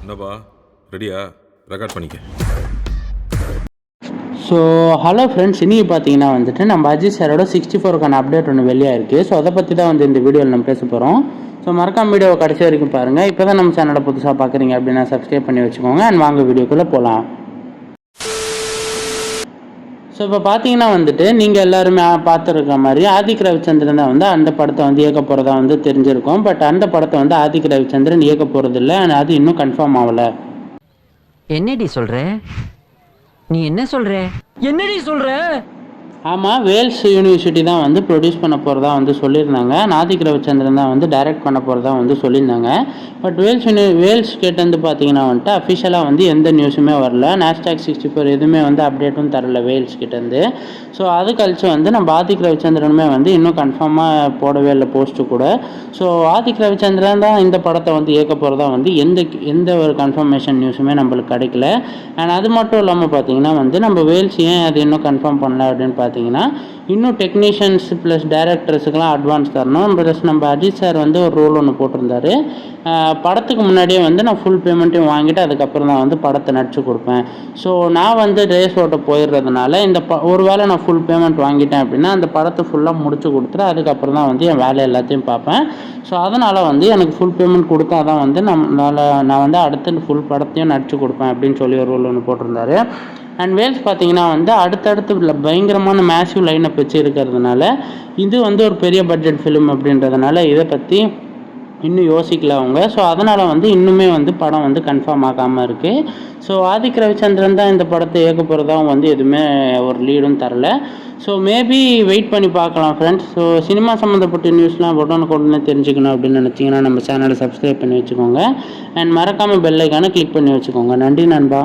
என்னப்பா ரெடியா? ரெக்கார்ட் பண்ணிக்க. ஸோ ஹலோ ஃப்ரெண்ட்ஸ், இன்றைக்கி பார்த்தீங்கன்னா வந்துட்டு நம்ம அஜித் சாரோட 64க்கான அப்டேட் ஒன்று வெளியாக இருக்குது. ஸோ அதை பற்றி தான் வந்து இந்த வீடியோவில் நம்ம பேச போகிறோம். ஸோ மறக்காம வீடியோவை கடைசி வரைக்கும் பாருங்கள். இப்போ தான் நம்ம சேனலை புதுசாக பார்க்குறீங்க அப்படின்னா சப்ஸ்கிரைப் பண்ணி வச்சுக்கோங்க. அண்ட் வாங்க வீடியோக்குள்ளே போகலாம். ஸோ இப்போ பார்த்தீங்கன்னா வந்துட்டு நீங்கள் எல்லாருமே பார்த்துருக்க மாதிரி ஆதிக் ரவிச்சந்திரன் தான் வந்து அந்த படத்தை வந்து இயக்க போகிறதா வந்து தெரிஞ்சிருக்கும். பட் அந்த படத்தை வந்து ஆதிக் ரவிச்சந்திரன் இயக்க போகிறது இல்லை. அண்ட் அது இன்னும் கன்ஃபார்ம் ஆகலை. என்னடி சொல்ற? நீ என்ன சொல்ற? என்னடி சொல்ற? ஆமாம், வேல்ஸ் யூனிவர்சிட்டி தான் வந்து ப்ரொடியூஸ் பண்ண போகிறதா வந்து சொல்லியிருந்தாங்க. ஆதிக் ரவிச்சந்திரன் தான் வந்து டைரக்ட் பண்ண போகிறதா வந்து சொல்லியிருந்தாங்க. பட் வேல்ஸ் கேட்டேருந்து பார்த்தீங்கன்னா வந்துட்டு அஃபிஷியலாக வந்து எந்த நியூஸுமே வரல. NASDAQ 64 எதுவுமே வந்து அப்டேட்டும் தரல வேல்ஸ் கிட்டேருந்து. ஸோ அது கழிச்சு வந்து நம்ம ஆதிக் ரவிச்சந்திரனுமே வந்து இன்னும் கன்ஃபார்மாக போடவே இல்லை போஸ்ட்டு கூட. ஸோ ஆதிக் ரவிச்சந்திரன் தான் இந்த படத்தை வந்து இயக்க போகிறதா வந்து எந்த ஒரு கன்ஃபர்மேஷன் நியூஸுமே நம்மளுக்கு கிடைக்கல. அண்ட் அது மட்டும் இல்லாமல் பார்த்தீங்கன்னா வந்து நம்ம வேல்ஸ் ஏன் அது இன்னும் கன்ஃபார்ம் பண்ணல அப்படின்னு பார்த்தீங்கன்னா, இன்னும் டெக்னீஷியன்ஸ் ப்ளஸ் டைரக்டர்ஸுக்கெலாம் அட்வான்ஸ் தரணும். ப்ளஸ் நம்ம அஜித் சார் வந்து ஒரு ரூல் ஒன்று போட்டிருந்தாரு. படத்துக்கு முன்னாடியே வந்து நான் ஃபுல் பேமெண்ட்டையும் வாங்கிட்டு அதுக்கப்புறம் தான் வந்து படத்தை நடிச்சு கொடுப்பேன். ஸோ நான் வந்து ரேஸ் ஓட்ட போயிடுறதுனால ஒரு வேளை நான் ஃபுல் பேமெண்ட் வாங்கிட்டேன் அப்படின்னா அந்த படத்தை ஃபுல்லாக முடிச்சு கொடுத்துட்டு அதுக்கப்புறம் தான் வந்து என் வேலை எல்லாத்தையும் பார்ப்பேன். ஸோ அதனால் வந்து எனக்கு ஃபுல் பேமெண்ட் கொடுத்தா தான் வந்து நான் வந்து அடுத்த ஃபுல் படத்தையும் நடிச்சு கொடுப்பேன் அப்படின்னு சொல்லி ஒரு ரூல் ஒன்று போட்டிருந்தாரு. அண்ட் வேல்ஸ் பார்த்தீங்கன்னா வந்து அடுத்தடுத்து பயங்கரமான மேசிவ் லைனப் வச்சு இருக்கிறதுனால இது வந்து ஒரு பெரிய பட்ஜெட் ஃபிலிம் அப்படின்றதுனால இதை பற்றி இன்னும் யோசிக்கல அவங்க. ஸோ அதனால் வந்து இன்னுமே வந்து படம் வந்து கன்ஃபார்ம் ஆகாமல் இருக்குது. ஸோ ஆதிக் ரவிச்சந்திரன் தான் இந்த படத்தை இயக்க போகிறதாவும் வந்து எதுவுமே ஒரு லீடும் தரல. ஸோ மேபி வெயிட் பண்ணி பார்க்கலாம் ஃப்ரெண்ட்ஸ். ஸோ சினிமா சம்மந்தப்பட்ட நியூஸ்லாம் உடனே தெரிஞ்சுக்கணும் அப்படின்னு நினச்சிங்கன்னா நம்ம சேனலை சப்ஸ்கிரைப் பண்ணி வச்சுக்கோங்க. அண்ட் மறக்காமல் பெல் ஐக்கானை கிளிக் பண்ணி வச்சுக்கோங்க. நன்றி நண்பா.